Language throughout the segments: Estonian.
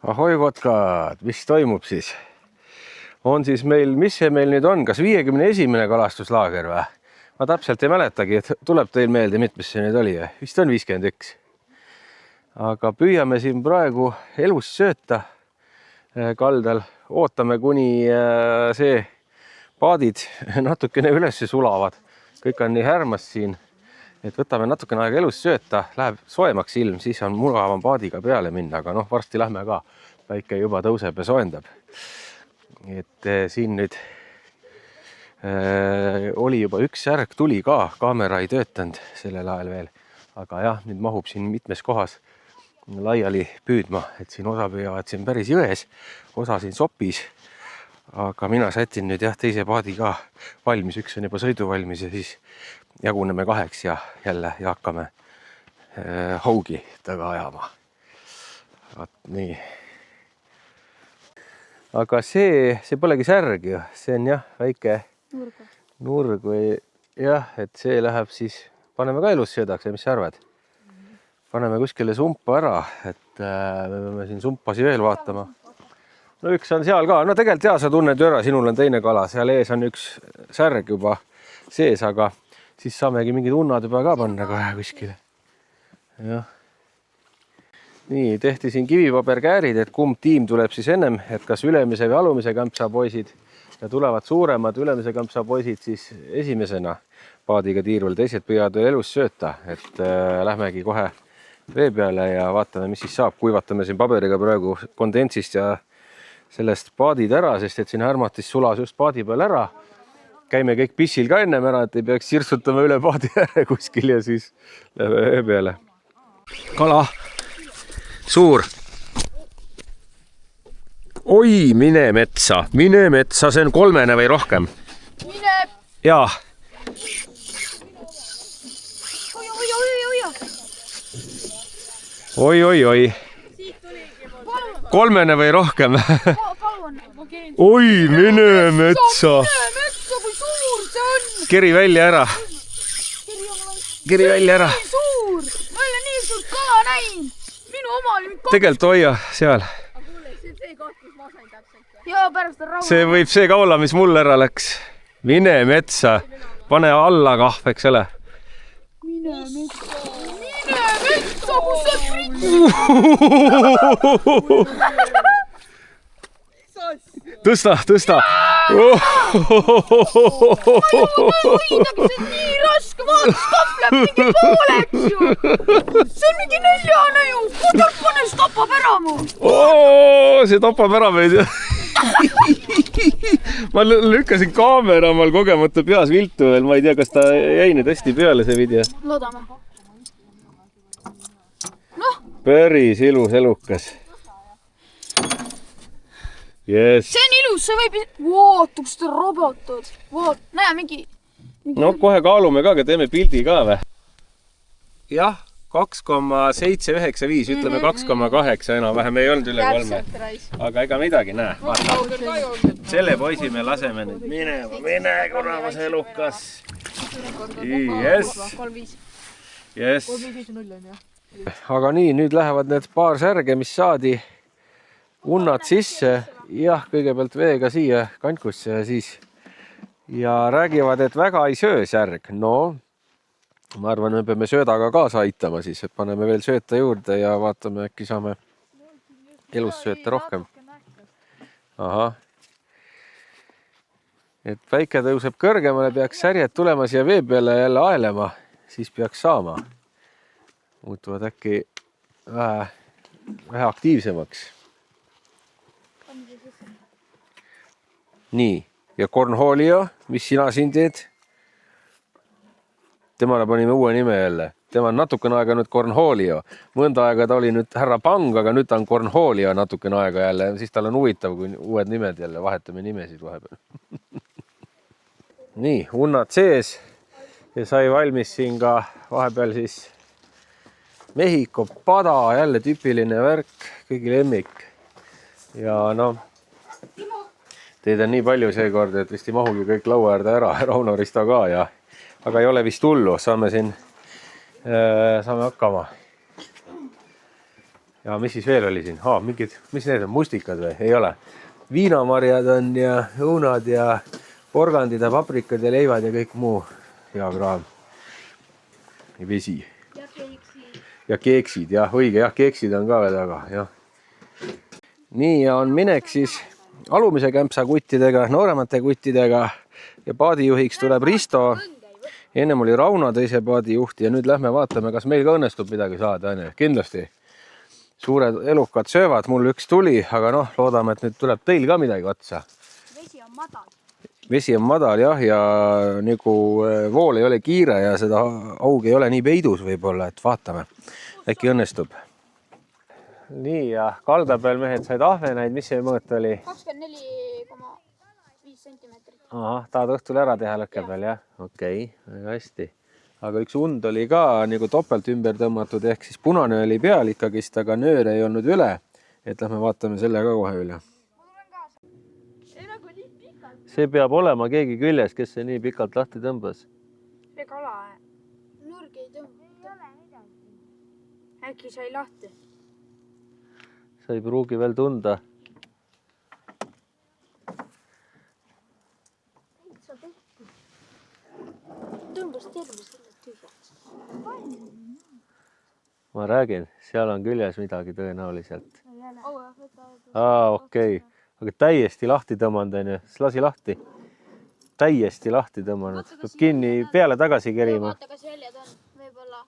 Ahoi kotkad, mis toimub siis? On siis meil, mis see meil nüüd on, kas 51. kalastuslaager või? Ma täpselt ei mäletagi, et tuleb teil meelde, mitmes see nüüd oli? Vist on 51. Aga püüame siin praegu elus sööta kaldal. Ootame, kuni see paadid natukene üles sulavad. Kõik on nii härmas siin, et võtame natukene aega elus sööta. Läheb soemaks ilm, siis on mugavam paadiga peale minna, aga noh, varsti lähme ka. Päike juba tõuseb ja soendab. Et siin nüüd oli juba üks särg, tuli ka, kaamera ei töötanud sellel ajal veel. Aga jah, nüüd mahub siin mitmes kohas laiali püüdma, et siin osa püüavad siin päris jões, osa siin sopis. Aga mina sätin nüüd jah teise paadi ka valmis, üks on juba sõidu valmis ja siis jaguneme kaheks ja jälle ja hakkame haugi taga ajama. Vaat nii. Aga see polegi särg ju, see on jah väike nurg või jah, et see läheb siis, paneme ka elus söödaks ja mis sa arvad? Paneme kuskile sumpa ära, et me peame siin sumpasi veel vaatama. No üks on seal ka, no tegelikult jah, sa tunned ära, sinul on teine kala, seal ees on üks särg juba sees, aga siis saamegi mingid unnad juba ka panna kohe kuskile. Jah. Nii, tehti siin kivipaberkäärid, et kumb tiim tuleb siis ennem, et kas ülemise või alumise kampsa poisid ja tulevad suuremad ülemise kampsa poisid siis esimesena paadiga tiirul, teised püüavad elus sööta, et lähmegi kohe vee peale ja vaatame, mis siis saab. Kuivatame siin paberiga praegu kondentsist ja sellest paadid ära, sest et siin härmatis sulas just paadi peal ära. Käime kõik pissil ka ennem ära, et ei peaks sirtsutama üle paadi ära kuskil ja siis läheme vee peale. Kala! Suur. Oi, mine metsa, see on 3 või rohkem. Mine! Jaa. Oi. 3 või rohkem. Oi, mine metsa. Kui suur see on! Keri välja ära. Keri välja ära. Suur! Ma ei ole nii suurt kala näinud. Minu oma oli tegelikult hoia seal. Jaa, pärast on rahu. See võib see ka olla, mis mul ära läks. Mine metsa. Pane alla kahv, eks ole. Mine metsa, kus sa prit? Tõsta. Nii raske, vaatas kahvleb mingi pooleks ju. See on mingi 4 ju. Kodal panes tapab ära mu. See tapab ära meid. Ma lükkasin kaameramal kogemata peas viltu veel. Ma ei tea, kas ta jäi nüüd hästi peale see video. Loodame. Päris ilus elukas. Yes. See on ilus, see võib... Vaata, kus te robotad. Näe, mingi... No kohe kaalume ka, aga teeme pildi ka või? Jah, 2,795, ütleme 2,8 enam, vähem ei olnud üle 3. Aga ega midagi, näe. Selle poisi me laseme nüüd mine, kuramas elukas. Yes. Aga nii, nüüd lähevad need paar särge, mis saadi unnad sisse. Jah, kõigepealt veega siia kantkusse ja siis. Ja räägivad, et väga ei söö särg. No, ma arvan, me peame söödaga kaasa aitama siis, et paneme veel sööta juurde ja vaatame, äkki saame elus sööta rohkem. Ahah. Et päike tõuseb kõrgemale, peaks särjed tulema siia vee peale jälle aelema, siis peaks saama. Muutuvad äkki vähe aktiivsemaks. Nii, ja Cornholio, mis sina siin teed? Temale panime uue nime jälle. Tema on natukene aega nüüd Cornholio. Mõnda aega ta oli nüüd härra Pang, aga nüüd ta on Cornholio natukene aega jälle. Siis tal on huvitav, kui uued nimed jälle, vahetame nimesid vahepeal. Nii, unnad sees ja sai valmis siin ka vahepeal siis Mehhiko pada, jälle tüüpiline värk, kõigi lemmik. Ja noh, teid on nii palju seekord, et vist ei mahugi kõik laua äärde ära, Rauno Risto ka ja aga ei ole vist hullu, saame hakkama. ja mis siis veel oli siin? Mingid, mis need on, mustikad või? Ei ole. Viinamarjad on ja õunad ja porgandid ja paprikad ja leivad ja kõik muu hea kraam. Ja vesi. Ja keeksid. Ja keeksid, jah, õige, jah, keeksid on ka veel taga, jah. Nii, ja on minek siis alumise kämpsa kuttidega, nooremate kuttidega ja paadijuhiks tuleb Risto. Ennem oli Rauno teise paadijuht ja nüüd lähme vaatame, kas meil ka õnnestub midagi saada, on ju. Kindlasti. Suured elukad söövad, mul üks tuli, aga noh, loodame, et nüüd tuleb teil ka midagi otsa. Vesi on madal. Vesi on madal, jah, ja nagu vool ei ole kiire ja seda augi ei ole nii peidus võib-olla, et vaatame. Äkki õnnestub. Nii, ja kalda peal mehed said ahvenaid, mis see mõõt oli? 24,5 sentimeetrit. Ahah, tahad õhtul ära teha lõkke peal, jah? Okei, väga hästi. Aga üks und oli ka nagu topelt ümber tõmmatud, ehk siis punane oli peal ikkagist, aga nöör ei olnud üle. Et lähme vaatame selle ka kohe üle. See peab olema keegi küljes, kes see nii pikalt lahti tõmbas. See kala nurg ei tõmba. Ei ole midagi. Äkki sai lahti? Sa ei pruugi veel tunda. Tõmbas terve selle tühjaks. Ma räägin, seal on küljes midagi tõenäoliselt. Okei. Aga täiesti lahti tõmmanud, on ju. Siis lasi lahti. Täiesti lahti tõmmanud. Peab kinni peale tagasi kerima. Vaata, kas jäljed on. Võib-olla.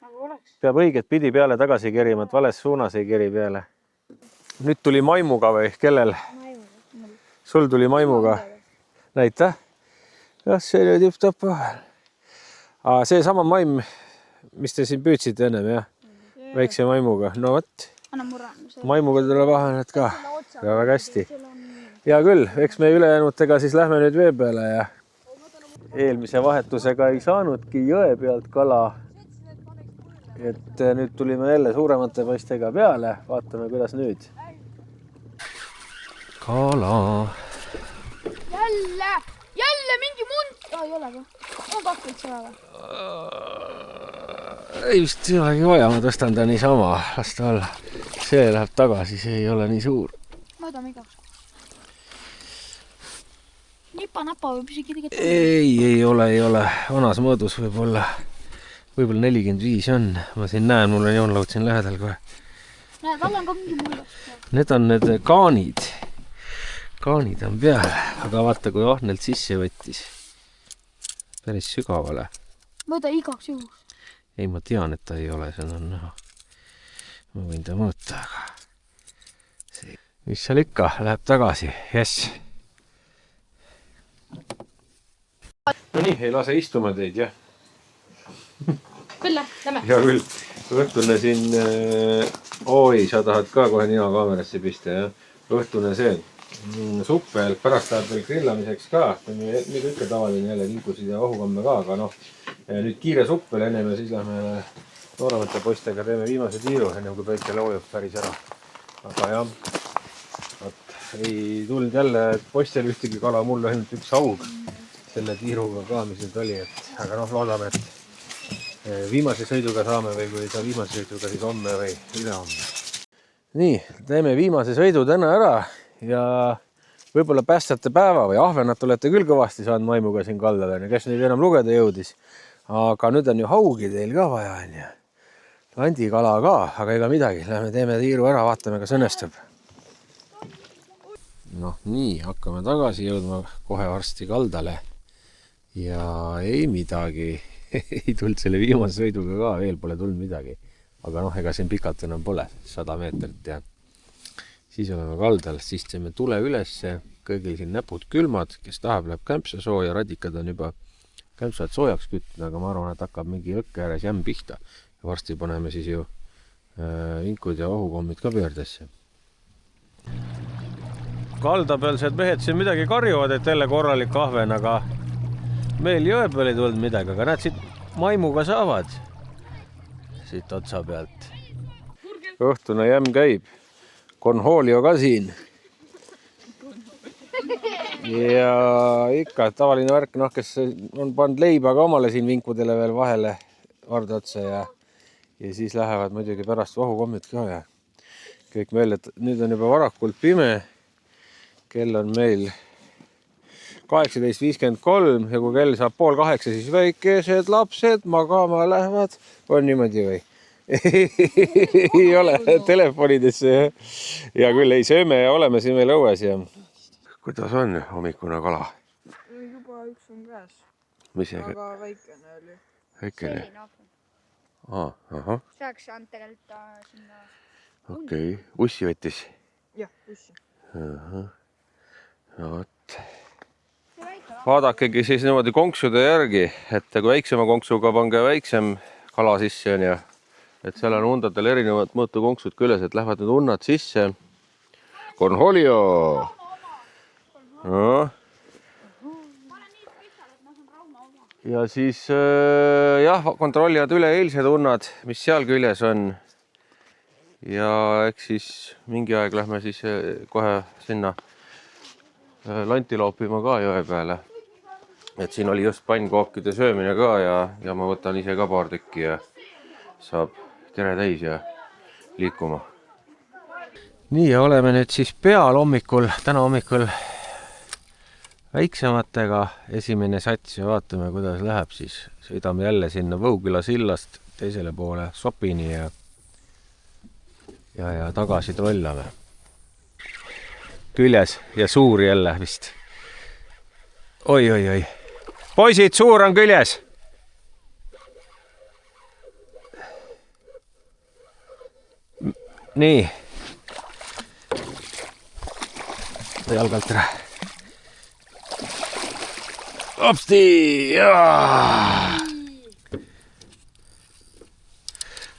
Nagu oleks. Peab õiget pidi peale tagasi kerima, et vales suunas ei keri peale. Nüüd tuli maimuga või? Kellel? Sul tuli maimuga. Näita. Jah, see oli tipp-topp vahel. See sama maim, mis te siin püüdsite ennem, jah? Väikse maimuga. No võt. Anna murra. Maimuga tuleb vahened ka. Ja väga hästi. Hea küll, eks me ülejäänutega siis lähme nüüd vee peale ja eelmise vahetusega ei saanudki jõe pealt kala. Et nüüd tulime jälle suuremate poistega peale. Vaatame, kuidas nüüd. Kala. Jälle mingi mund. Ei ole ka. On kakvits vaja. Ei vist ei olegi vaja, ma tõstan ta niisama. Las ta olla. See läheb tagasi, see ei ole nii suur. Mõõdame igaks. Nipa-napa võib isegi tegelikult. Ei ole. Vanas mõõdus võib-olla 45 on. Ma siin näen, mul on joonlaud siin lähedal kohe. Näe, tal on ka mingi mullas. Need on need kaanid. Kaanid on peal, aga vaata, kui ahnelt sisse võttis. Päris sügavale. Mõõda igaks juhus. Ei, ma tean, et ta ei ole, see on näha. Ma võin ta mõõta, aga mis seal ikka, läheb tagasi, jess. No nii, ei lase istuma teid, jah? Küll, lähme. Hea küll, õhtune siin, oi, sa tahad ka kohe nina kaamerasse pista, jah? Õhtune see, supp veel, pärast läheb veel grillamiseks ka, mida ikka tavaline jälle kinkusid ja ohukamme ka, aga noh, nüüd kiire supp veel ennem ja siis lähme nooremate poistega teeme viimase tiiru, ennem kui päike loojub päris ära. Aga jah, ei tulnud jälle poistel ühtegi kala, mul ainult üks haug selle tiiruga ka, mis nüüd oli, aga noh, loodame, et viimase sõiduga saame või kui ta viimase sõiduga, siis homme või ülehomme. Nii, teeme viimase sõidu täna ära ja võib-olla päästate päeva või ahvenat olete küll kõvasti saanud maimuga siin kaldal, kes neid enam lugeda jõudis. Aga nüüd on ju haugi teil ka vaja, on ju. Landikala ka, aga ega midagi. Lähme teeme tiiru ära, vaatame, kas õnnestub. Noh, nii, hakkame tagasi jõudma kohe varsti kaldale. Ja ei midagi. Ei tulnud selle viimase sõiduga ka, veel pole tulnud midagi. Aga noh, ega siin pikalt enam pole, 100 meetrit ja siis oleme kaldal, siis teeme tule ülesse, kõigil siin näpud külmad, kes tahab, läheb kämpsa sooja, radikad on juba kämpsad soojaks kütnud, aga ma arvan, et hakkab mingi lõkke ääres jämm pihta. Ja varsti paneme siis ju vinkud ja ohukommid ka pöördesse. Kaldapealsed mehed siin midagi karjuvad, et jälle korralik ahven, aga meil jõe peal ei tulnud midagi, aga näed, siit maimuga saavad siit otsa pealt. Õhtune jämm käib. Cornholio ka siin. Ja ikka tavaline värk, noh, kes on pannud leiba ka omale siin vinkudele veel vahele varda otsa ja siis lähevad muidugi pärast vahukommid ka ja kõik meil, et nüüd on juba varakult pime. Kell on meil 18.53 ja kui kell saab 7:30, siis väikesed lapsed magama lähevad. On niimoodi või? Ei ole telefonidesse. Ja küll ei sööme ja oleme siin meil õues ja kuidas on hommikune kala? Juba üks on käes. Mis see? Aga väikene oli. Väikene? Ahah. Saaks saanud tegelikult sinna. Okei. Ussi võttis? Jah, ussi. No võt. Vaadakegi siis niimoodi konksude järgi, et kui väiksema konksuga pange väiksem kala sisse on ja et seal on undadel erinevad mõõtukonksud küljes, et lähevad need unnad sisse. Cornholio! No. Ja siis jah, kontrollivad üle eilsed unnad, mis seal küljes on. Ja eks siis mingi aeg lähme siis kohe sinna lanti loopima ka jõe peale. Et siin oli just pannkookide söömine ka ja ma võtan ise ka paar tükki ja saab tere täis ja liikuma. Nii ja oleme nüüd siis peal hommikul, täna hommikul väiksematega esimene sats ja vaatame, kuidas läheb siis. Sõidame jälle sinna Võuküla sillast teisele poole Sopini ja tagasi trollame. Küljes ja suur jälle vist. Oi. Poisid, suur on küljes. Nii. Jalgalt ära. Hopsti!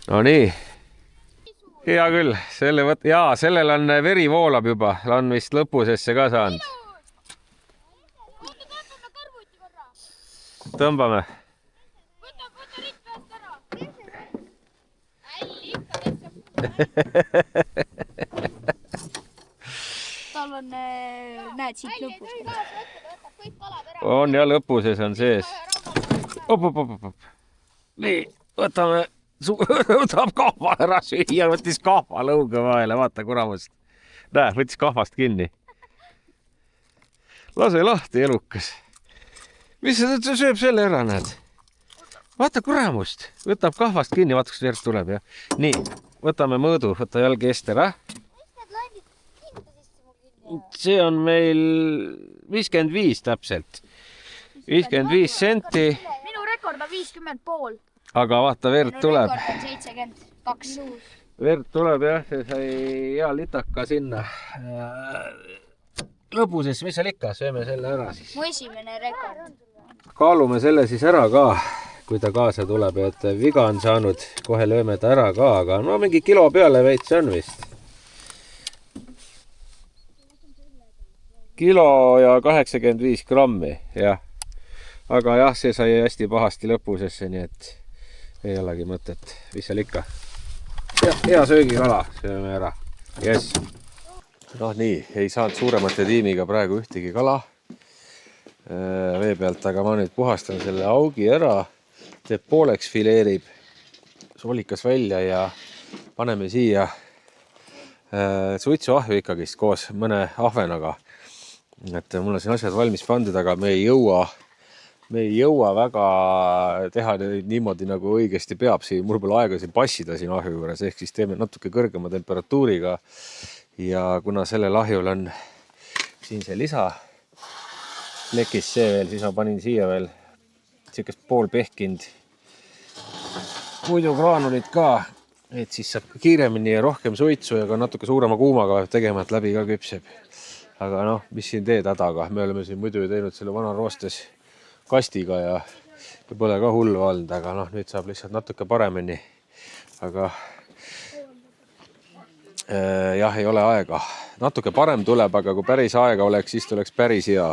No nii. Hea küll, sellel on veri voolab juba, on vist lõpusesse ka saanud. Tõmbame. Tal on, näed siit lõpus. On ja lõpuses on sees. Op. Nii, võtame. Võtab kahva ära süüa, võttis kahva lõuga vahele, vaata kuramust. Näe, võttis kahvast kinni. Lase lahti, elukas. Mis see sööb selle ära, näed? Vaata kuramust, võtab kahvast kinni, vaata, kus verd tuleb. Ja. Nii, võtame mõõdu, võta jalg eest ära. See on meil 55 täpselt. 55 senti. Minu rekord on 50,5. Aga vaata, verd tuleb. Rekord on 72. Verd tuleb jah, see sai hea litaka sinna. Lõpuses, mis seal ikka, sööme selle ära siis. Mu esimene rekord. Kaalume selle siis ära ka, kui ta kaasa tuleb, et viga on saanud, kohe lööme ta ära ka, aga no mingi kilo peale veits on vist. Kilo ja 85 grammi, jah. Aga jah, see sai hästi pahasti lõpusesse, nii et ei olegi mõtet. Mis seal ikka? Hea söögikala, sööme ära. Yes. No nii, ei saanud suuremate tiimiga praegu ühtegi kala vee pealt, aga ma nüüd puhastan selle augi ära. Teeb pooleks, fileerib soolikas välja ja paneme siia suitsuahju ikkagist koos mõne ahvenaga. Et mul on siin asjad valmis pandud, aga me ei jõua väga teha niimoodi, nagu õigesti peab. Mul pole aega siin passida siin ahju juures, ehk siis teeme natuke kõrgema temperatuuriga. Ja kuna sellel ahjul on siin see lisa plekis see veel, siis ma panin siia veel siukest pool pehkind puidugraanulit ka, et siis saab kiiremini ja rohkem suitsu ja ka natuke suurema kuumaga tegema, et läbi ka küpseb. Aga noh, mis siin teed hädaga? Me oleme siin muidu teinud selle vana roostes kastiga ja pole ka hullu olnud, aga noh, nüüd saab lihtsalt natuke paremini. Aga jah, ei ole aega. Natuke parem tuleb, aga kui päris aega oleks, siis tuleks päris hea.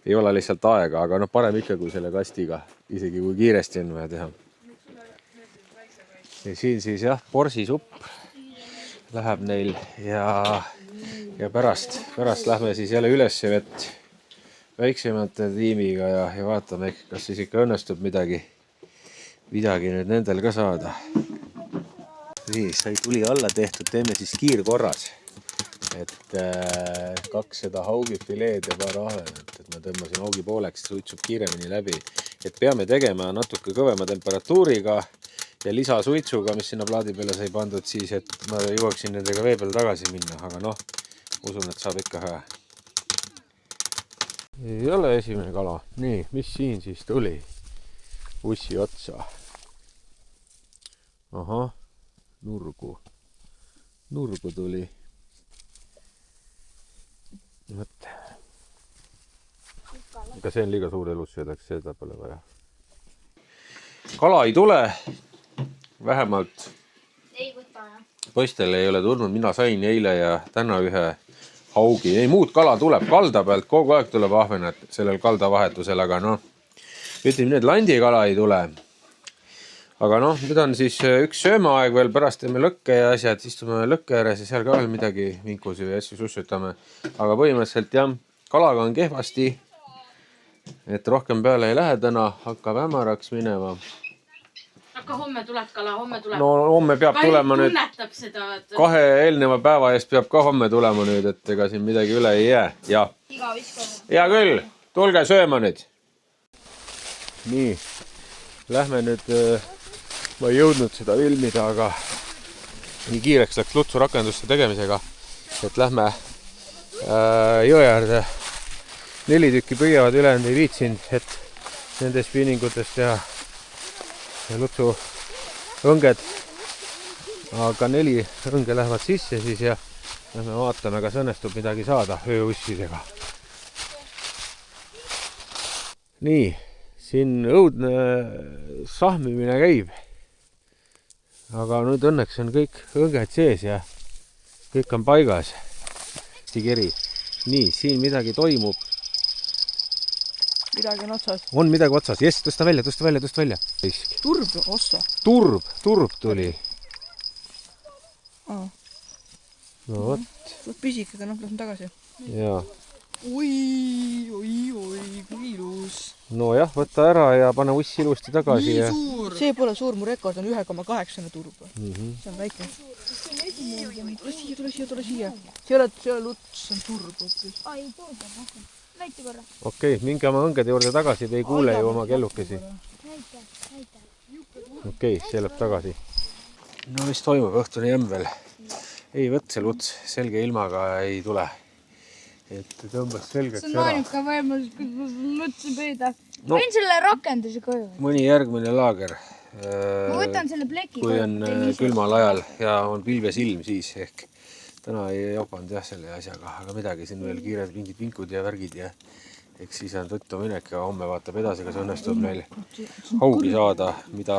Ei ole lihtsalt aega, aga noh, parem ikka kui selle kastiga, isegi kui kiiresti on vaja teha. Ja siin siis jah, porsisupp läheb neil ja pärast lähme siis jälle üles vett väiksemate tiimiga ja vaatame, kas siis ikka õnnestub midagi nüüd nendel ka saada. nii, sai tuli alla tehtud, teeme siis kiirkorras. Et 200 haugifileed ja paar ahvenat, et ma tõmbasin haugi pooleks, suitsub kiiremini läbi. Et peame tegema natuke kõvema temperatuuriga ja lisasuitsuga, mis sinna plaadi peale sai pandud siis, et ma jõuaksin nendega vee peal tagasi minna, aga noh, usun, et saab ikka hea. Ei ole esimene kala. Nii, mis siin siis tuli? Ussi otsa. Ahah, nurgu. Nurgu tuli. Mõt. Aga see on liiga suur elus söödaks, seda pole vaja. Kala ei tule. Vähemalt ei võta, jah. poistel ei ole tulnud. Mina sain eile ja täna ühe haugi. Ei, muud kala tuleb kalda pealt. Kogu aeg tuleb ahvenat sellel kaldavahetusel, aga noh, ütleme need landikala ei tule. Aga noh, nüüd on siis üks söömaaeg veel, pärast teeme lõkke ja asjad, istume lõkke ääres ja seal ka veel midagi vinkusi või asju sussutame. Aga põhimõtteliselt jah, kalaga on kehvasti, et rohkem peale ei lähe täna, hakkab hämaraks minema. Aga homme tuleb kala, homme tuleb. No homme peab tulema nüüd, tunnetab seda. 2 eelneva päeva eest peab ka homme tulema nüüd, et ega siin midagi üle ei jää. Ja. Iga viskab. Hea küll, tulge sööma nüüd. Nii, lähme nüüd... Ma ei jõudnud seda filmida, aga nii kiireks läks lutsu rakenduste tegemisega, et lähme jõe äärde. 4 tükki püüavad, ülejäänud ei viitsinud, et nende spinningutest teha lutsu õnged. Aga 4 õnge lähevad sisse siis ja lähme vaatame, kas õnnestub midagi saada ööussidega. Nii, siin õudne sahmimine käib. Aga nüüd õnneks on kõik õnged sees ja kõik on paigas. Eesti keri. Nii, siin midagi toimub. Midagi on otsas. On midagi otsas. Jess, tõsta välja. Turb ossa. Turb tuli. Aa. No vot. Suht pisikega, noh, lähme tagasi. Jaa. Oi, kui ilus. No jah, võta ära ja pane uss ilusti tagasi. Nii suur. See pole suur, mu rekord on 1,8 turb. See on väike. Tule siia. See ei ole luts, see on turb. Ai, turb on rohkem. Näita korra. Okei, minge oma õngede juurde tagasi, te ei kuule ju oma kellukesi. Okei, see läheb tagasi. No mis toimub, õhtune jämm veel. Ei võt see luts, selge ilmaga ei tule. Et tõmbas selgeks ära. See on ainuke võimalus, kus ma lutsi püüda. Võin selle rakenduse koju. Mõni järgmine laager. Ma võtan selle pleki kui on külmal ajal ja on pilves ilm, siis ehk täna ei jopanud jah selle asjaga, aga midagi siin veel kiired mingid vinkud ja värgid ja eks siis on tuttu minek ja homme vaatab edasi, kas õnnestub meil haugi saada, mida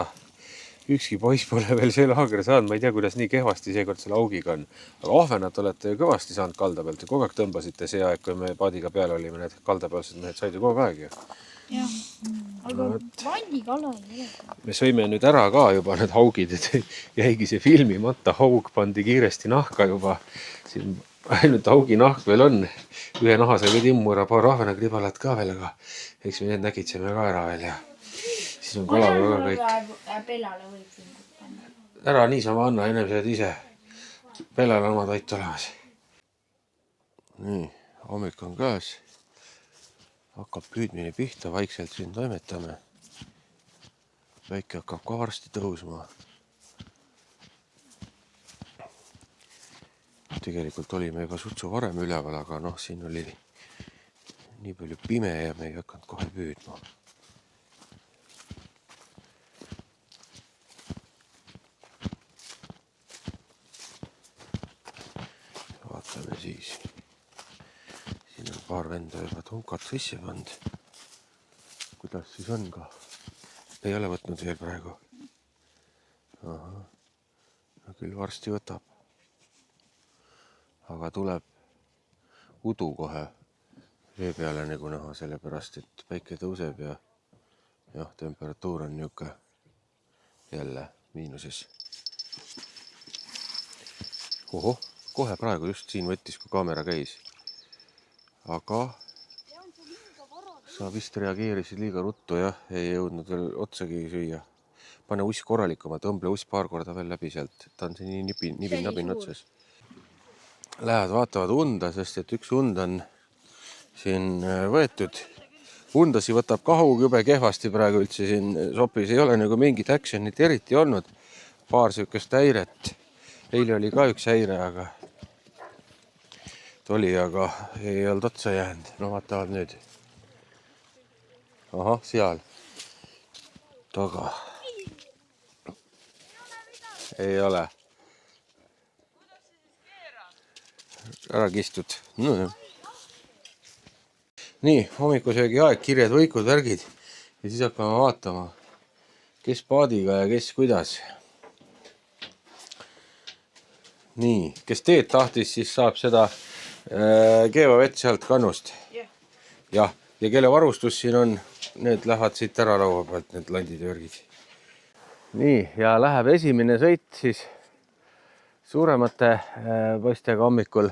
ükski poiss pole veel see laager saanud. Ma ei tea, kuidas nii kehvasti seekord selle haugiga on. Aga ahvenat olete ju kõvasti saanud kalda pealt ja kogu aeg tõmbasite see aeg, kui me paadiga peal olime, need kaldapealsed mehed said ju kogu aeg ju. Jah, aga vandikala ei ole. Me sõime nüüd ära ka juba need haugid, et jäigi see filmimata, haug pandi kiiresti nahka juba. Siin ainult haugi nahk veel on. Ühe naha sai või timmura, paar ahvenakribalat ka veel, aga eks me need nägitseme ka ära veel ja siis on kala väga kõik. Pelale võib panna. Ära niisama anna, ennem sa oled ise. Pelale oma toit olemas. Nii, hommik on käes. Hakkab püüdmine pihta, vaikselt siin toimetame. Väike hakkab ka varsti tõusma. Tegelikult olime juba sutsu varem üleval, aga noh, siin oli nii palju pime ja me ei hakanud kohe püüdma. Vaatame siis. Siin on paar venda juba tunkad sisse pand. Kuidas siis on ka? Ei ole võtnud veel praegu. Aha. No küll varsti võtab. Aga tuleb udu kohe vee peale nagu näha, sellepärast, et päike tõuseb ja jah, temperatuur on niuke jälle miinuses. Ohoh, kohe praegu just siin võttis, kui kaamera käis. Aga sa vist reageerisid liiga ruttu, jah, ei jõudnud veel otsagi süüa. pane uss korralikuma, tõmble uss paar korda veel läbi sealt. Ta on siin nii nibin-nabin otsas. Lähevad vaatavad unda, sest et üks und on siin võetud. Undasi võtab kahug jube kehvasti praegu üldse siin sopis. Ei ole nagu mingit actionit eriti olnud. Paar sükest häiret. Eile oli ka üks häire, aga ei olnud otsa jäänud. No vaatavad nüüd. Ahah, seal. Taga. Ei ole. Ära kistud. No. Nii, hommikusöögi aeg, kirjad, võikud, värgid. Ja siis hakkame vaatama, kes paadiga ja kes kuidas. Nii, kes teed tahtis, siis saab seda keevavett sealt kannust. Jah, ja kelle varustus siin on, need lähevad siit ära laua pealt, need landid ja värgid. Nii, ja läheb esimene sõit siis suuremate poistega hommikul.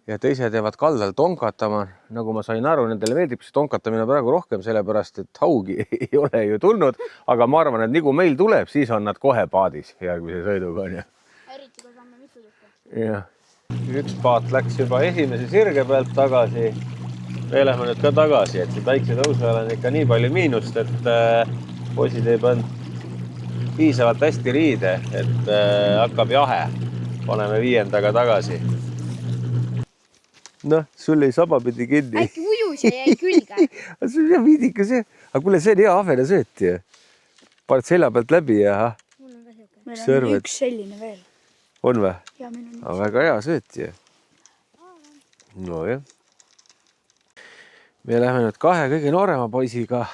Ja teised jäävad kaldal tonkatama. Nagu ma sain aru, nendele meeldib see tonkatamine praegu rohkem, sellepärast, et haugi ei ole ju tulnud. Aga ma arvan, et nagu meil tuleb, siis on nad kohe paadis järgmise sõiduga. Eriti, kui saame mitu tükka. Ja. Üks paat läks juba esimese sirge pealt tagasi. Me lähme nüüd ka tagasi, et see päikse tõusu on ikka nii palju miinust, et poisid ei pannud piisavalt hästi riide, et hakkab jahe. Paneme 5. tagasi. Noh, sul ei sabapidi kinni. Äkki ujus ja jäi külge. Sul on viidika see. Aga kuule, see on hea ahvene sööt ju. Paned selja pealt läbi ja Mul on ka siuke. Meil Sõrmed. on üks selline veel. on või? Ja meil on Aga väga hea sööt ju. No jah. Me lähme nüüd 2 kõige noorema poisiga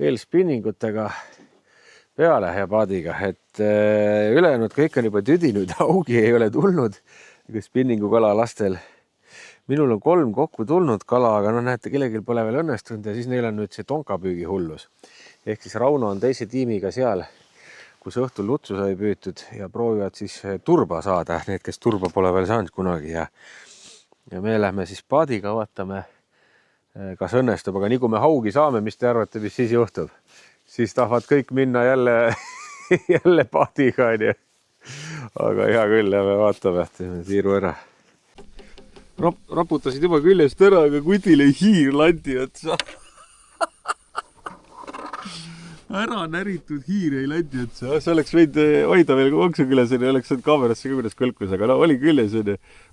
veel spinningutega peale ja paadiga, et ülejäänud kõik on juba tüdinud, augi ei ole tulnud spinningukala lastel. Minul on 3 kokku tulnud kala, aga no näete, kellelgi pole veel õnnestunud ja siis neil on nüüd see tonkapüügi hullus. Ehk siis Rauno on teise tiimiga seal, kus õhtul lutsu sai püütud ja proovivad siis turba saada, need, kes turba pole veel saanud kunagi. Ja me lähme siis paadiga, vaatame, kas õnnestub, aga nii kui me haugi saame, mis te arvate, mis siis juhtub? Siis tahavad kõik minna jälle paadiga. Aga hea küll, me vaatame, teeme tiiru ära. Raputasid juba küljest ära, aga kutile hiir landi otsa. Ära näritud hiir ei landi otsa. See oleks võid hoida veel konksu küljes, oleks saanud kaamerasse ka kuidas kõlkus, aga no oli küljes.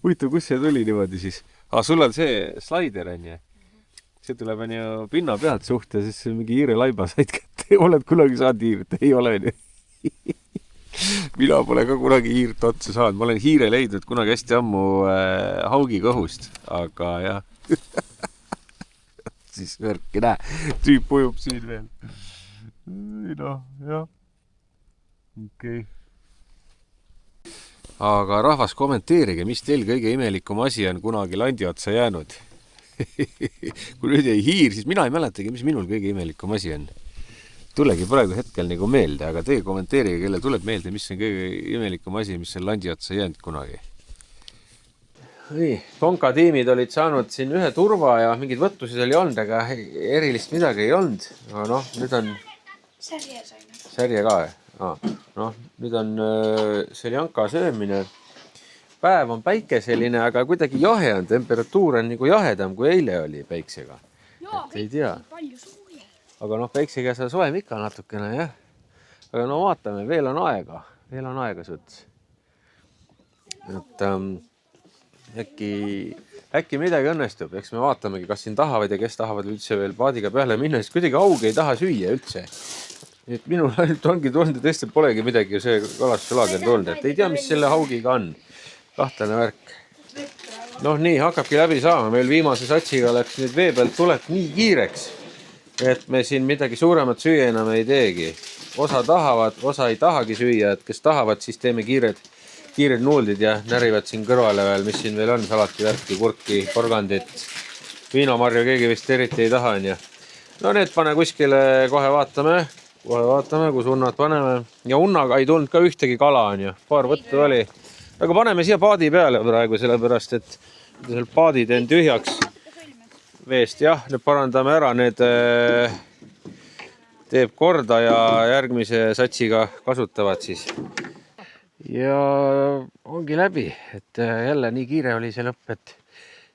Huvitav, kus see tuli niimoodi siis? Sul on see slaider, on ju? See tuleb on ju pinna pealt suht ja siis mingi hiire laiba said kätte. Oled kunagi saanud hiirt? Ei ole. Mina pole ka kunagi hiirt otsa saanud. Ma olen hiire leidnud kunagi hästi ammu haugi kõhust, aga jah. Siis värki, näe, tüüp ujub siin veel. No, jah. Okei. Aga rahvas, kommenteerige, mis teil kõige imelikum asi on kunagi landi otsa jäänud. Kui nüüd jäi hiir, siis mina ei mäletagi, mis minul kõige imelikum asi on. Tulegi praegu hetkel nagu meelde, aga teie kommenteerige, kelle tuleb meelde, mis on kõige imelikum asi, mis on landi otsa jäänud kunagi. Nii, Tonka tiimid olid saanud siin ühe turva ja mingid võtlusid oli olnud, aga erilist midagi ei olnud. Aga noh, nüüd on... Särje saime. Särje ka, noh, nüüd on seljanka söömine. Päev on päikeseline, aga kuidagi jahe on, temperatuur on nagu jahedam, kui eile oli päiksega. Et ei tea. Palju sooja. Aga noh, päikse käes on soem ikka natukene, jah. Aga no vaatame, veel on aega suts. Et äkki midagi õnnestub, eks me vaatamegi, kas siin tahavad ja kes tahavad üldse veel paadiga peale minna, siis kuidagi haugi ei taha süüa üldse. Nii et minul ainult ongi tulnud, et teistel polegi midagi see kalastusulager tulnud, et ei tea, mis selle haugiga on. Kahtlane värk. Noh, nii, hakkabki läbi saama. Meil viimase satsiga läks nüüd vee pealt tulek nii kiireks, et me siin midagi suuremat süüa enam ei teegi. Osa tahavad, osa ei tahagi süüa, et kes tahavad, siis teeme kiired nuuldid ja närivad siin kõrvale veel, mis siin veel on, salati värki, kurki, porgandit, viinamarju keegi vist eriti ei taha, on ja. No need pane kuskile, kohe vaatame, kus unnad paneme. Ja unnaga ei tulnud ka ühtegi kala, on ja. Paar võttu oli. Aga paneme siia paadi peale praegu, sellepärast, et seal paadi teen tühjaks veest. Jah, nüüd parandame ära need teeb korda ja järgmise satsiga kasutavad siis. Ja ongi läbi, et jälle nii kiire oli see lõpp, et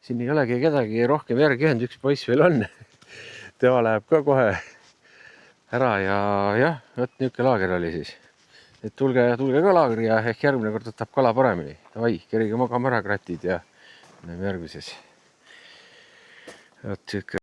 siin ei olegi kedagi rohkem järgi jäänud, üks poiss veel on. Tema läheb ka kohe ära ja jah, vot niisugune laager oli siis. Et tulge ka laagri ja ehk järgmine kord võtab kala paremini. Davai, kerige magama ära kratid ja näeme järgmises. Vot siuke.